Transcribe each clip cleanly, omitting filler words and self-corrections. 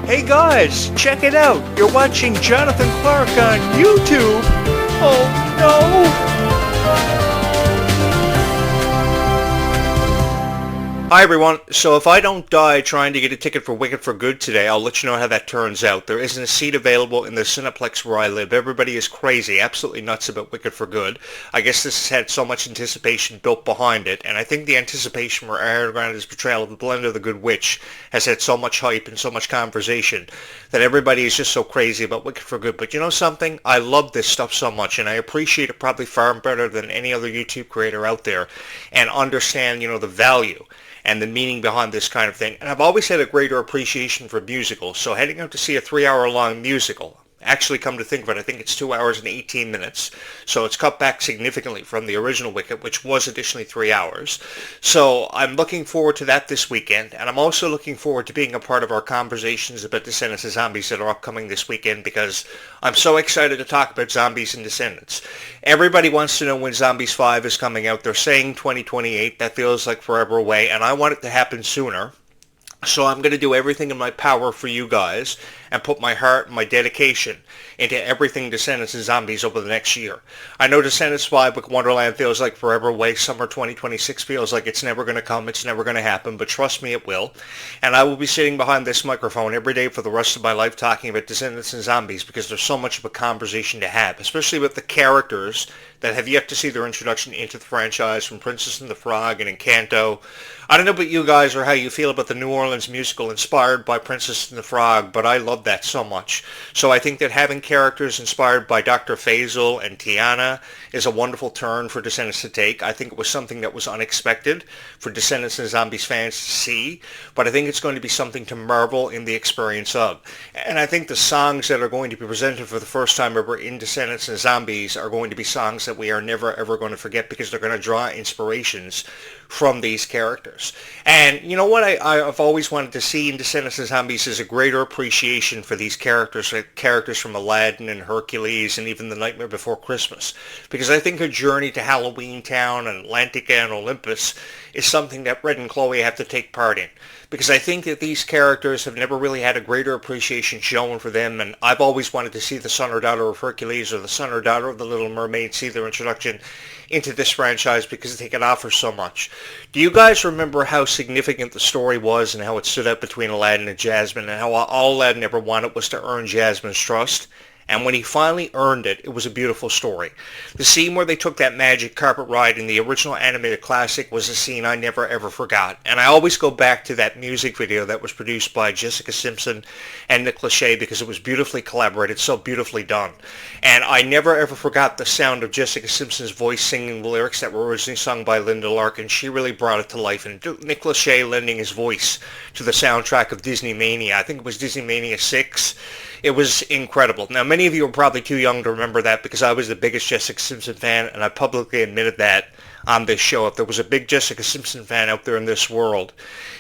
Hey guys, check it out. You're watching Jonathan Clarke on YouTube. Oh no! Hi everyone, so if I don't die trying to get a ticket for Wicked for Good today, I'll let you know how that turns out. There isn't a seat available in the Cineplex where I live. Everybody is crazy, absolutely nuts about Wicked for Good. I guess this has had so much anticipation built behind it, and I think the anticipation for Ariana Grande's portrayal of the Blend of the Good Witch has had so much hype and so much conversation that everybody is just so crazy about Wicked for Good. But you know something? I love this stuff so much, and I appreciate it probably far better than any other YouTube creator out there, and understand, the value and the meaning behind this kind of thing. And I've always had a greater appreciation for musicals, so heading out to see a 3-hour-long musical, actually come to think of it, I think it's 2 hours and 18 minutes, so it's cut back significantly from the original Wicked, which was additionally 3 hours. So I'm looking forward to that this weekend, and I'm also looking forward to being a part of our conversations about Descendants and Zombies that are upcoming this weekend, because I'm so excited to talk about Zombies and Descendants. Everybody wants to know when Zombies 5 is coming out. They're saying 2028. That feels like forever away, and I want it to happen sooner. So I'm going to do everything in my power for you guys and put my heart and my dedication into everything Descendants and Zombies over the next year. I know Descendants 5 with Wonderland feels like forever away. Summer 2026 feels like it's never going to come. It's never going to happen. But trust me, it will. And I will be sitting behind this microphone every day for the rest of my life talking about Descendants and Zombies, because there's so much of a conversation to have, especially with the characters that have yet to see their introduction into the franchise, from Princess and the Frog and Encanto. I don't know about you guys or how you feel about the New Orleans musical inspired by Princess and the Frog, but I love that so much. So I think that having characters inspired by Dr. Faisal and Tiana is a wonderful turn for Descendants to take. I think it was something that was unexpected for Descendants and Zombies fans to see, but I think it's going to be something to marvel in the experience of. And I think the songs that are going to be presented for the first time ever in Descendants and Zombies are going to be songs that we are never ever going to forget, because they're going to draw inspirations from these characters. And you know what I've always wanted to see in Descendants and Zombies is a greater appreciation for these characters, like characters from Aladdin and Hercules and even The Nightmare Before Christmas. Because I think a journey to Halloween Town and Atlantica and Olympus is something that Red and Chloe have to take part in. Because I think that these characters have never really had a greater appreciation shown for them, and I've always wanted to see the son or daughter of Hercules or the son or daughter of the Little Mermaid see their introduction into this franchise, because they can offer so much. Do you guys remember how significant the story was and how it stood out between Aladdin and Jasmine, and how all Aladdin ever wanted was to earn Jasmine's trust? And when he finally earned it, it was a beautiful story. The scene where they took that magic carpet ride in the original animated classic was a scene I never ever forgot. And I always go back to that music video that was produced by Jessica Simpson and Nick Lachey, because it was beautifully collaborated, so beautifully done. And I never ever forgot the sound of Jessica Simpson's voice singing the lyrics that were originally sung by Linda Larkin. She really brought it to life. And Nick Lachey lending his voice to the soundtrack of Disney Mania. I think it was Disney Mania 6. It was incredible. Now, many of you are probably too young to remember that, because I was the biggest Jessica Simpson fan, and I publicly admitted that on this show. If there was a big Jessica Simpson fan out there in this world,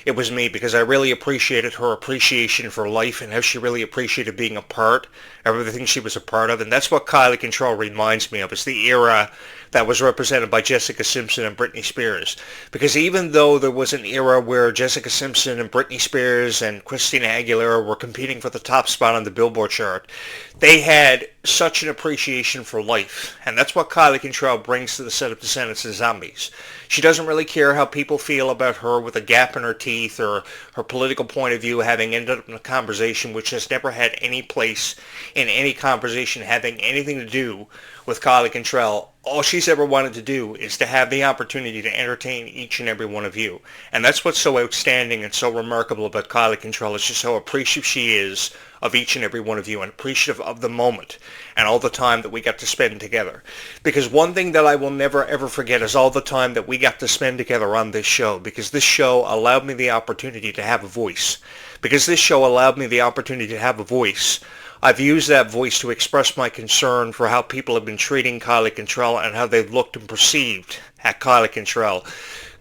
it was me, because I really appreciated her appreciation for life and how she really appreciated being a part of everything she was a part of. And that's what Kylie Control reminds me of. It's the era that was represented by Jessica Simpson and Britney Spears. Because even though there was an era where Jessica Simpson and Britney Spears and Christina Aguilera were competing for the top spot on the Billboard chart, they had such an appreciation for life. And that's what Kylie Control brings to the set of Descendants and Zombies. She doesn't really care how people feel about her with a gap in her teeth, or her political point of view having ended up in a conversation which has never had any place in any conversation having anything to do with Kylie Control. All she's ever wanted to do is to have the opportunity to entertain each and every one of you. And that's what's so outstanding and so remarkable about Kylie Control. It's just how appreciative she is of each and every one of you, and appreciative of the moment and all the time that we got to spend together. Because one thing that I will never ever forget is all the time that we got to spend together on this show, because this show allowed me the opportunity to have a voice. Because this show allowed me the opportunity to have a voice, I've used that voice to express my concern for how people have been treating Kylie Control and how they've looked and perceived at Kylie Control.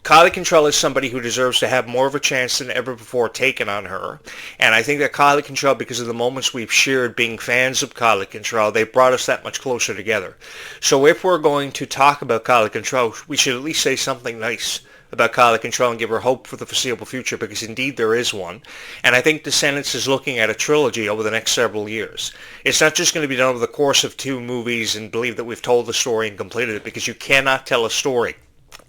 Kylie Control is somebody who deserves to have more of a chance than ever before taken on her. And I think that Kylie Control, because of the moments we've shared being fans of Kylie Control, they've brought us that much closer together. So if we're going to talk about Kylie Control, we should at least say something nice about Kylie Control and give her hope for the foreseeable future, because indeed there is one. And I think Descendants is looking at a trilogy over the next several years. It's not just going to be done over the course of 2 movies and believe that we've told the story and completed it, because you cannot tell a story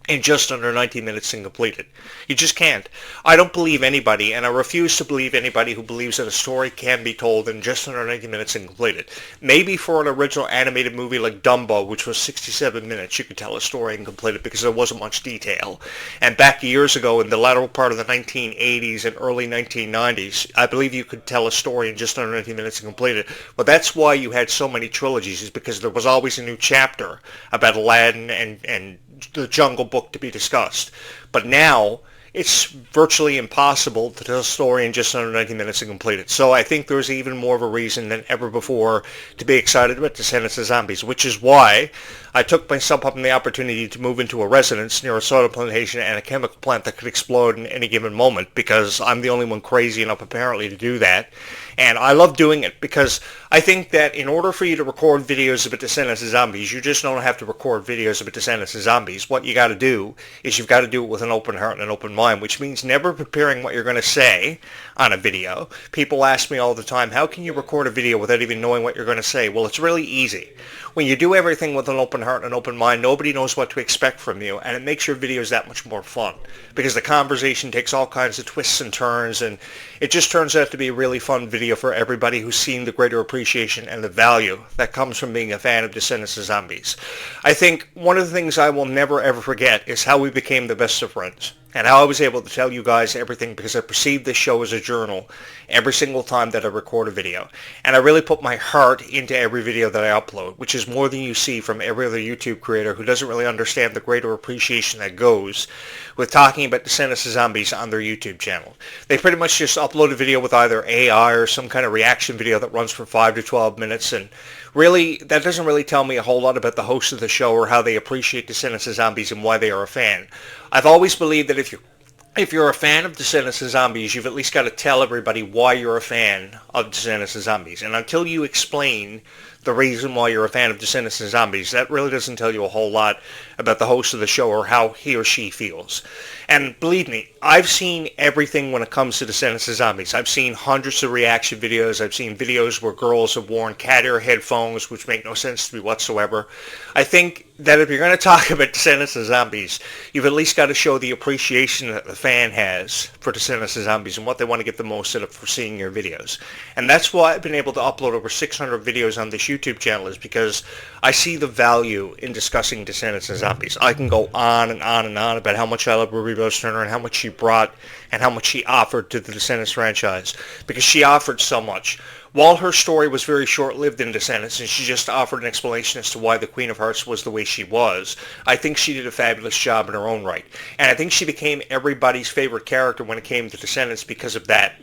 in just under 90 minutes and complete it. You just can't. I don't believe anybody, and I refuse to believe anybody who believes that a story can be told in just under 90 minutes and complete it. Maybe for an original animated movie like Dumbo, which was 67 minutes, you could tell a story and complete it because there wasn't much detail. And back years ago, in the latter part of the 1980s and early 1990s, I believe you could tell a story in just under 90 minutes and complete it. But that's why you had so many trilogies, is because there was always a new chapter about Aladdin and the Jungle Book to be discussed. But now it's virtually impossible to tell a story in just under 90 minutes and complete it. So I think there's even more of a reason than ever before to be excited about Descendants of Zombies, which is why I took myself up on the opportunity to move into a residence near a soda plantation and a chemical plant that could explode in any given moment, because I'm the only one crazy enough apparently to do that. And I love doing it because I think that in order for you to record videos about Descendants of Zombies, you just don't have to record videos about Descendants of Zombies. What you got to do is you've got to do it with an open heart and an open mind, which means never preparing what you're going to say on a video. People ask me all the time, how can you record a video without even knowing what you're going to say? Well, it's really easy. When you do everything with an open heart and an open mind, nobody knows what to expect from you, and it makes your videos that much more fun because the conversation takes all kinds of twists and turns, and it just turns out to be a really fun video for everybody who's seen the greater appreciation and the value that comes from being a fan of Descendants of Zombies. I think one of the things I will never ever forget is how we became the best of friends, and how I was able to tell you guys everything because I perceived this show as a journal every single time that I record a video. And I really put my heart into every video that I upload, which is more than you see from every other YouTube creator who doesn't really understand the greater appreciation that goes with talking about Descendants of Zombies on their YouTube channel. They pretty much just upload a video with either AI or some kind of reaction video that runs for 5 to 12 minutes, and really, that doesn't really tell me a whole lot about the host of the show or how they appreciate Descendants of Zombies and why they are a fan. I've always believed that if you're a fan of Descendants of Zombies, you've at least got to tell everybody why you're a fan of Descendants of Zombies. And until you explain the reason why you're a fan of Descendants of Zombies, that really doesn't tell you a whole lot about the host of the show or how he or she feels. And believe me, I've seen everything when it comes to Descendants of Zombies. I've seen hundreds of reaction videos. I've seen videos where girls have worn cat ear headphones, which make no sense to me whatsoever. I think that if you're going to talk about Descendants of Zombies, you've at least got to show the appreciation that the fan has for Descendants of Zombies and what they want to get the most out of for seeing your videos. And that's why I've been able to upload over 600 videos on this YouTube channel, is because I see the value in discussing Descendants of Zombies. I can go on and on and on about how much I love Ruby Rose Turner and how much she brought and how much she offered to the Descendants franchise, because she offered so much. While her story was very short-lived in Descendants and she just offered an explanation as to why the Queen of Hearts was the way she was, I think she did a fabulous job in her own right. And I think she became everybody's favorite character when it came to Descendants because of that.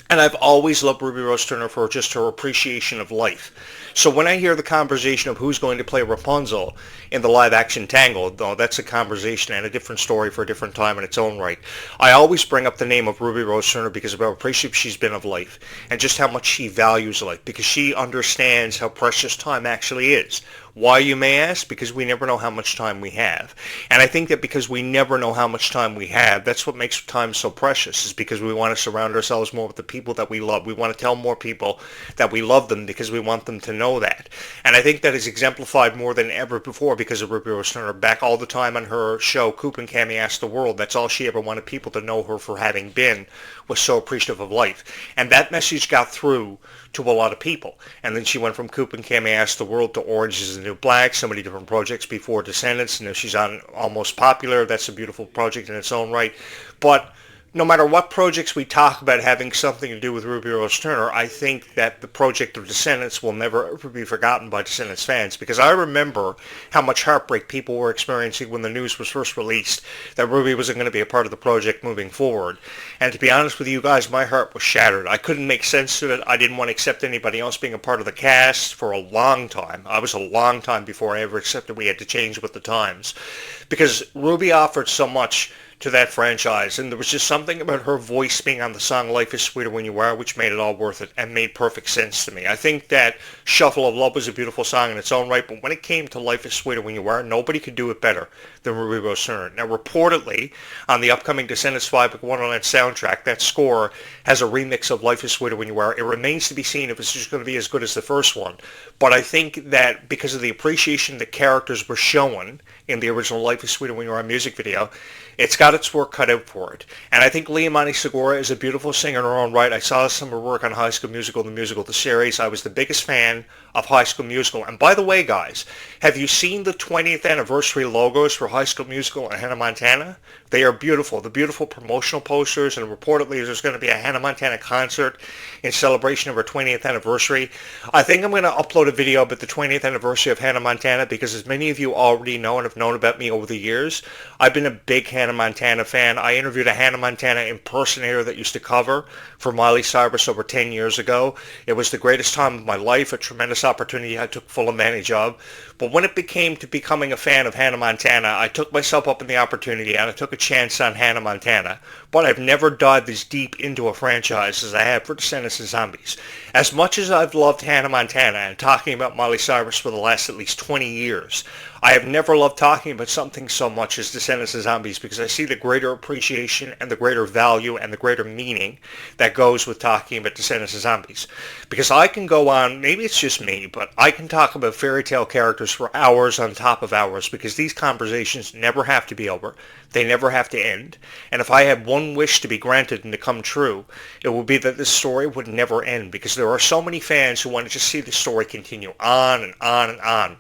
And I've always loved Ruby Rose Turner for just her appreciation of life. So when I hear the conversation of who's going to play Rapunzel in the live-action Tangled, though that's a conversation and a different story for a different time in its own right, I always bring up the name of Ruby Rose Turner because of how appreciative she's been of life and just how much she values life, because she understands how precious time actually is. Why, you may ask? Because we never know how much time we have. And I think that because we never know how much time we have, that's what makes time so precious, is because we want to surround ourselves more with the people that we love. We want to tell more people that we love them because we want them to know that. And I think that is exemplified more than ever before because of Ruby Rose Turner. Back all the time on her show, Coop and Cammy Ask the World, that's all she ever wanted people to know her for having been, was so appreciative of life. And that message got through to a lot of people. And then she went from Coop and Cammy Ask the World to Orange is the New Black, so many different projects before Descendants, and if she's on Almost Popular, that's a beautiful project in its own right. But no matter what projects we talk about having something to do with Ruby Rose Turner, I think that the project of Descendants will never ever be forgotten by Descendants fans, because I remember how much heartbreak people were experiencing when the news was first released that Ruby wasn't going to be a part of the project moving forward. And to be honest with you guys, my heart was shattered. I couldn't make sense of it. I didn't want to accept anybody else being a part of the cast for a long time. I was a long time before I ever accepted we had to change with the times, because Ruby offered so much to that franchise, and there was just something about her voice being on the song Life is Sweeter When You Are, which made it all worth it and made perfect sense to me. I think that Shuffle of Love was a beautiful song in its own right, but when it came to Life is Sweeter When You Are, nobody could do it better than Ruby Rose Cern. Now, reportedly, on the upcoming Descendants 5 Wonderland soundtrack, that score has a remix of Life is Sweeter When You Are. It remains to be seen if it's just going to be as good as the first one, but I think that because of the appreciation the characters were showing in the original Life is Sweeter When You Are music video, it's got its work cut out for it. And I think Leamani Segura is a beautiful singer in her own right. I saw some of her work on High School Musical, the series. I was the biggest fan of High School Musical. And by the way, guys, have you seen the 20th anniversary logos for High School Musical and Hannah Montana? They are beautiful. The beautiful promotional posters, and reportedly there's going to be a Hannah Montana concert in celebration of her 20th anniversary. I think I'm going to upload a video about the 20th anniversary of Hannah Montana because, as many of you already know and have known about me over the years, I've been a big Hannah Montana fan. I interviewed a Hannah Montana impersonator that used to cover for Miley Cyrus over 10 years ago. It was the greatest time of my life, a tremendous opportunity I took full advantage of. But when it became to becoming a fan of Hannah Montana, I took myself up in the opportunity and I took a chance on Hannah Montana. But I've never dived as deep into a franchise as I have for Descendants and Zombies. As much as I've loved Hannah Montana and talking about Miley Cyrus for the last at least 20 years, I have never loved talking about something so much as Descendants and Zombies because I see the greater appreciation and the greater value and the greater meaning that goes with talking about Descendants and Zombies. Because I can go on, maybe it's just me, but I can talk about fairy tale characters for hours on top of hours because these conversations never have to be over. They never have to end. And if I had one wish to be granted and to come true, it would be that this story would never end because there are so many fans who want to just see the story continue on and on and on.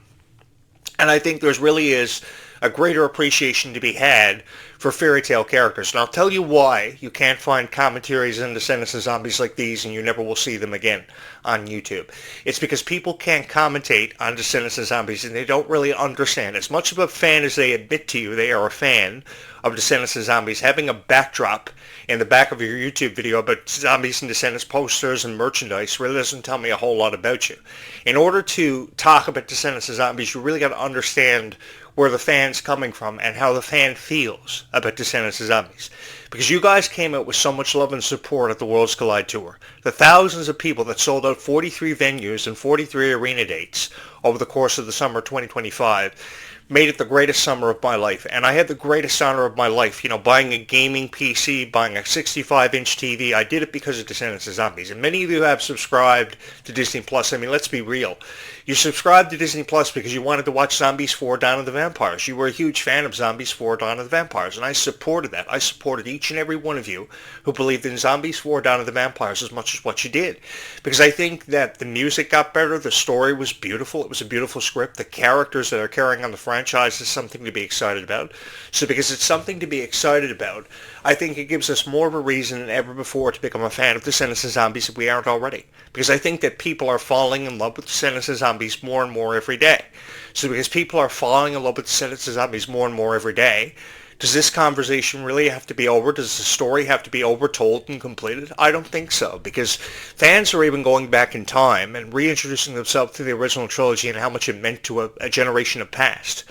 And I think there's really is a greater appreciation to be had for fairy tale characters. And I'll tell you why you can't find commentaries in Descendants and Zombies like these and you never will see them again on YouTube. It's because people can't commentate on Descendants and Zombies and they don't really understand. As much of a fan as they admit to you they are a fan of Descendants and Zombies, having a backdrop in the back of your YouTube video about Zombies and Descendants posters and merchandise really doesn't tell me a whole lot about you. In order to talk about Descendants and Zombies, you really got to understand where the fan's coming from and how the fan feels about Descendants and Zombies. Because you guys came out with so much love and support at the Worlds Collide Tour. The thousands of people that sold out 43 venues and 43 arena dates over the course of the summer 2025 made it the greatest summer of my life. And I had the greatest honor of my life, buying a gaming PC, buying a 65-inch TV. I did it because of Descendants and Zombies. And many of you have subscribed to Disney Plus. I mean, let's be real. You subscribed to Disney Plus because you wanted to watch Zombies 4 Dawn of the Vampires. You were a huge fan of Zombies 4 Dawn of the Vampires, and I supported that. I supported each and every one of you who believed in Zombies 4 Dawn of the Vampires as much as what you did. Because I think that the music got better, the story was beautiful, it was a beautiful script, the characters that are carrying on the franchise is something to be excited about. So because it's something to be excited about, I think it gives us more of a reason than ever before to become a fan of Descendants and Zombies if we aren't already. Because I think that people are falling in love with Descendants and Zombies more and more every day. So because people are falling in love with Descendants and Zombies more and more every day, does this conversation really have to be over? Does the story have to be overtold and completed? I don't think so, because fans are even going back in time and reintroducing themselves to the original trilogy and how much it meant to a generation of past.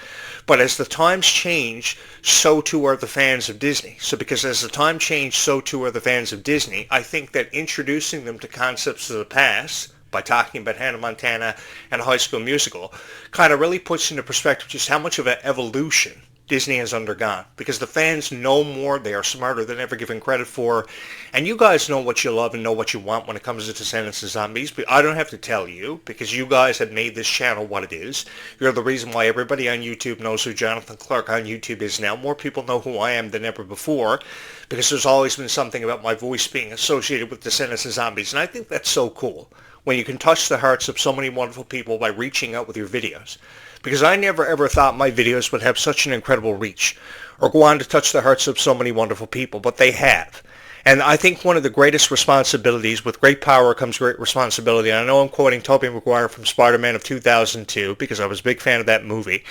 But as the times change, so too are the fans of Disney. So because as the time changed, so too are the fans of Disney, I think that introducing them to concepts of the past by talking about Hannah Montana and High School Musical kind of really puts into perspective just how much of an evolution Disney has undergone, because the fans know more, they are smarter than ever given credit for, and you guys know what you love and know what you want when it comes to Descendants and Zombies, but I don't have to tell you, because you guys have made this channel what it is. You're the reason why everybody on YouTube knows who Jonathan Clarke on YouTube is now. More people know who I am than ever before, because there's always been something about my voice being associated with Descendants and Zombies, and I think that's so cool, when you can touch the hearts of so many wonderful people by reaching out with your videos. Because I never ever thought my videos would have such an incredible reach or go on to touch the hearts of so many wonderful people, but they have. And I think one of the greatest responsibilities, with great power comes great responsibility, and I know I'm quoting Tobey Maguire from Spider-Man of 2002 because I was a big fan of that movie,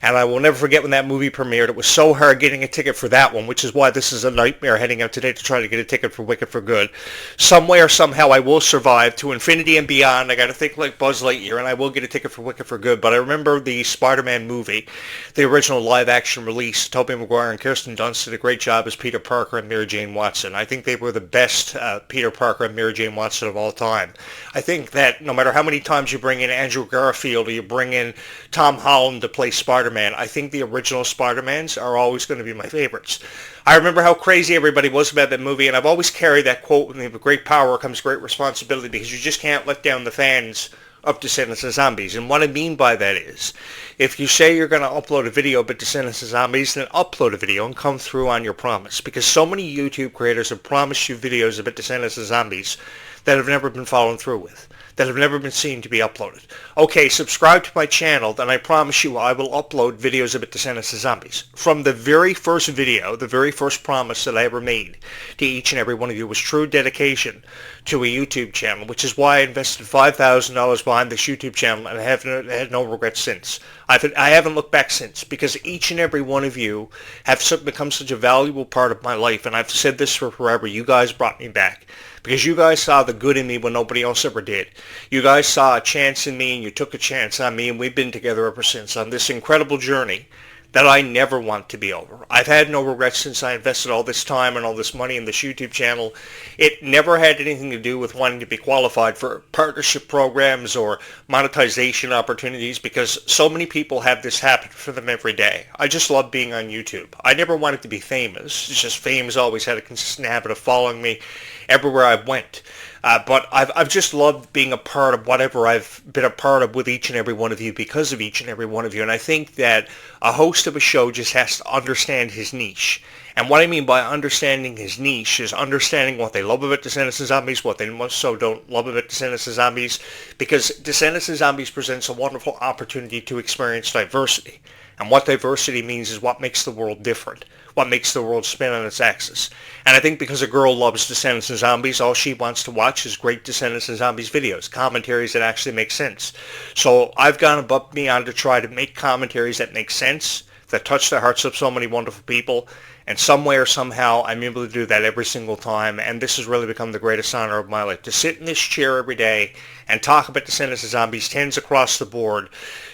and I will never forget when that movie premiered. It was so hard getting a ticket for that one, which is why this is a nightmare heading out today to try to get a ticket for Wicked for Good. Some way or somehow I will survive to infinity and beyond. I got to think like Buzz Lightyear, and I will get a ticket for Wicked for Good. But I remember the Spider-Man movie, the original live-action release. Tobey Maguire and Kirsten Dunst did a great job as Peter Parker and Mary Jane Watson. I think they were the best Peter Parker and Mary Jane Watson of all time. I think that no matter how many times you bring in Andrew Garfield or you bring in Tom Holland to play Spider-Man, I think the original Spider-Mans are always going to be my favorites. I remember how crazy everybody was about that movie, and I've always carried that quote, with great power comes great responsibility, because you just can't let down the fans of Descendants of Zombies. And what I mean by that is, if you say you're going to upload a video about Descendants of Zombies, then upload a video and come through on your promise. Because so many YouTube creators have promised you videos about Descendants of Zombies that have never been followed through with, that have never been seen to be uploaded. Okay, subscribe to my channel, then I promise you I will upload videos about Descendants of Zombies. From the very first video, the very first promise that I ever made to each and every one of you was true dedication to a YouTube channel, which is why I invested $5,000 behind this YouTube channel, and I have had no regrets since. I haven't looked back since, because each and every one of you have become such a valuable part of my life, and I've said this for forever. You guys brought me back, because you guys saw the good in me when nobody else ever did. You guys saw a chance in me, and you took a chance on me, and we've been together ever since on this incredible journey that I never want to be over. I've had no regrets since I invested all this time and all this money in this YouTube channel. It never had anything to do with wanting to be qualified for partnership programs or monetization opportunities, because so many people have this happen for them every day. I just love being on YouTube. I never wanted to be famous. It's just fame's always had a consistent habit of following me everywhere I went. But I've just loved being a part of whatever I've been a part of with each and every one of you, because of each and every one of you. And I think that a host of a show just has to understand his niche. And what I mean by understanding his niche is understanding what they love about Descendants of Zombies, what they most so don't love about Descendants of Zombies, because Descendants of Zombies presents a wonderful opportunity to experience diversity. And what diversity means is what makes the world different, what makes the world spin on its axis. And I think because a girl loves Descendants of Zombies, all she wants to watch is great Descendants of Zombies videos, commentaries that actually make sense. So I've gone above and beyond to try to make commentaries that make sense, that touch the hearts of so many wonderful people, and some way or somehow I'm able to do that every single time, and this has really become the greatest honor of my life, to sit in this chair every day and talk about Descendants of Zombies, tens across the board.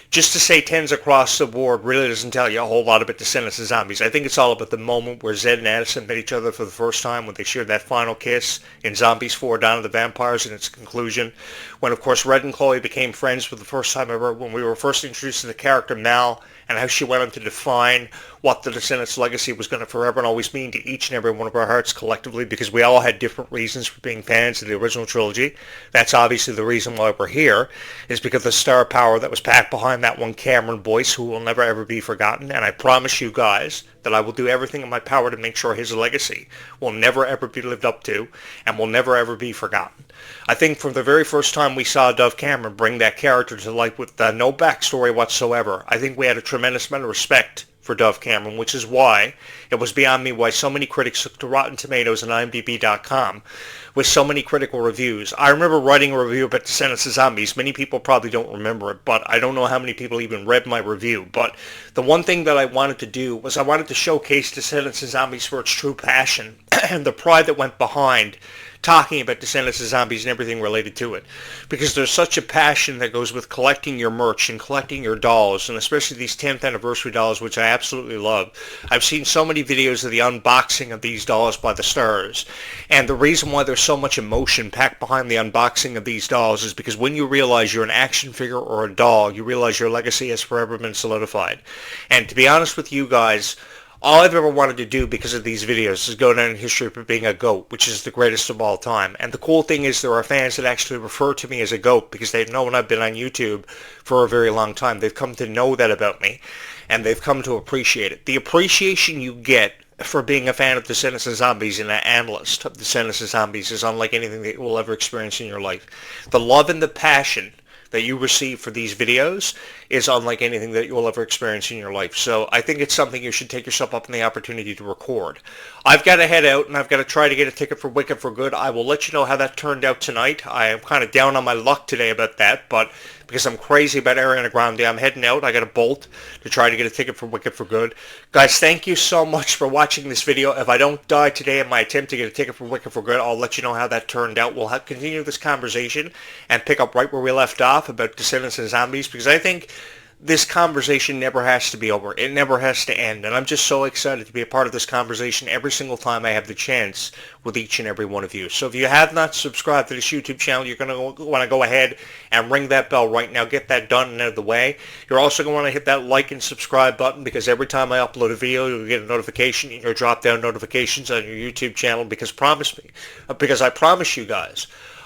Just to say tens across the board really doesn't tell you a whole lot about Descendants of Zombies. I think it's all about the moment where Zed and Addison met each other for the first time, when they shared that final kiss in Zombies 4, Dawn of the Vampires, and its conclusion. When, of course, Red and Chloe became friends for the first time ever, when we were first introduced to the character Mal, and how she went on to define what the Descendants legacy was going to forever and always mean to each and every one of our hearts collectively, because we all had different reasons for being fans of the original trilogy. That's obviously the reason why we're here, is because of the star power that was packed behind that one Cameron voice, who will never ever be forgotten. And I promise you guys that I will do everything in my power to make sure his legacy will never ever be lived up to and will never ever be forgotten. I think from the very first time we saw Dove Cameron bring that character to life with no backstory whatsoever, I think we had a tremendous amount of respect for Dove Cameron, which is why it was beyond me why so many critics took to Rotten Tomatoes and IMDb.com with so many critical reviews. I remember writing a review about Descendants of Zombies. Many people probably don't remember it, but I don't know how many people even read my review. But the one thing that I wanted to do was I wanted to showcase Descendants of Zombies for its true passion and the pride that went behind talking about Descendants of Zombies and everything related to it, because there's such a passion that goes with collecting your merch and collecting your dolls, and especially these 10th anniversary dolls, which I absolutely love. I've seen so many videos of the unboxing of these dolls by the stars, and the reason why there's so much emotion packed behind the unboxing of these dolls is because when you realize you're an action figure or a doll, you realize your legacy has forever been solidified. And to be honest with you guys, all I've ever wanted to do because of these videos is go down in history for being a goat, which is the greatest of all time. And the cool thing is there are fans that actually refer to me as a goat because they've known I've been on YouTube for a very long time. They've come to know that about me, and they've come to appreciate it. The appreciation you get for being a fan of Descendants of Zombies and an analyst of Descendants of Zombies is unlike anything that you will ever experience in your life. The love and the passion that you receive for these videos is unlike anything that you'll ever experience in your life. So I think it's something you should take yourself up on the opportunity to record. I've got to head out and I've got to try to get a ticket for Wicked for Good. I will let you know how that turned out tonight. I am kind of down on my luck today about that, but because I'm crazy about Ariana Grande, I'm heading out. I got a bolt to try to get a ticket for Wicked for Good. Guys, thank you so much for watching this video. If I don't die today in my attempt to get a ticket for Wicked for Good, I'll let you know how that turned out. We'll continue this conversation and pick up right where we left off about Descendants and Zombies, because I think this conversation never has to be over. It never has to end. And I'm just so excited to be a part of this conversation every single time I have the chance with each and every one of you. So if you have not subscribed to this YouTube channel, you're going to want to go ahead and ring that bell right now. Get that done and out of the way. You're also going to want to hit that like and subscribe button, because every time I upload a video, you'll get a notification in your drop-down notifications on your YouTube channel, because I promise you guys,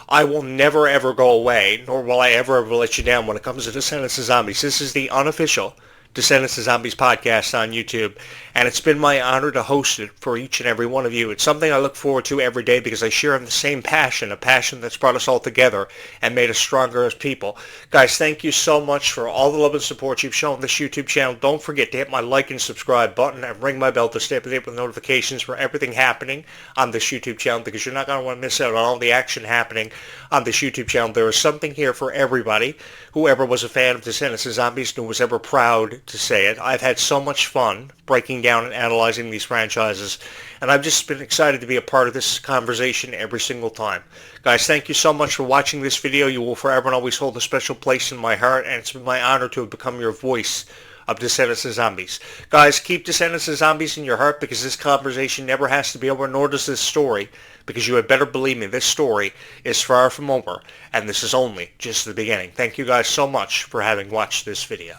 I will never ever go away, nor will I ever let you down when it comes to Descendants and Zombies. This is the unofficial Descendants and Zombies podcast on YouTube, and it's been my honor to host it for each and every one of you. It's something I look forward to every day, because I share in the same passion, a passion that's brought us all together and made us stronger as people. Guys, thank you so much for all the love and support you've shown this YouTube channel. Don't forget to hit my like and subscribe button and ring my bell to stay up to date with notifications for everything happening on this YouTube channel, because you're not going to want to miss out on all the action happening on this YouTube channel. There is something here for everybody, whoever was a fan of Descendants and Zombies and who was ever proud to say it. I've had so much fun breaking down and analyzing these franchises, and I've just been excited to be a part of this conversation every single time. Guys, thank you so much for watching this video. You will forever and always hold a special place in my heart, and it's been my honor to have become your voice of Descendants and Zombies. Guys, keep Descendants and Zombies in your heart, because this conversation never has to be over, nor does this story, because you had better believe me, this story is far from over, and this is only just the beginning. Thank you guys so much for having watched this video.